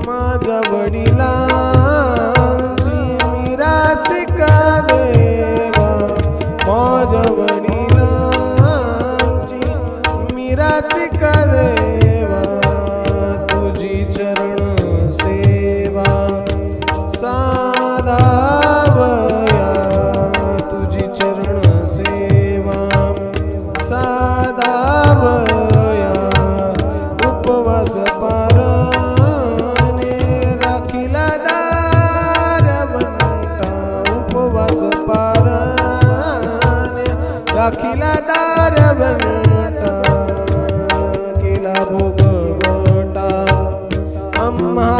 माझ्या वडिलांची मिरासिका देवा, माझ्या वडिलांची मिरासिका देवा, तुझी चरण सेवा साधावया, तुझी चरण सेवा साधावया, उपवास पारणे राखिला दारवंटा, उपवास पारणे राखिला दारवंटा, केला भोगवटा आम्हा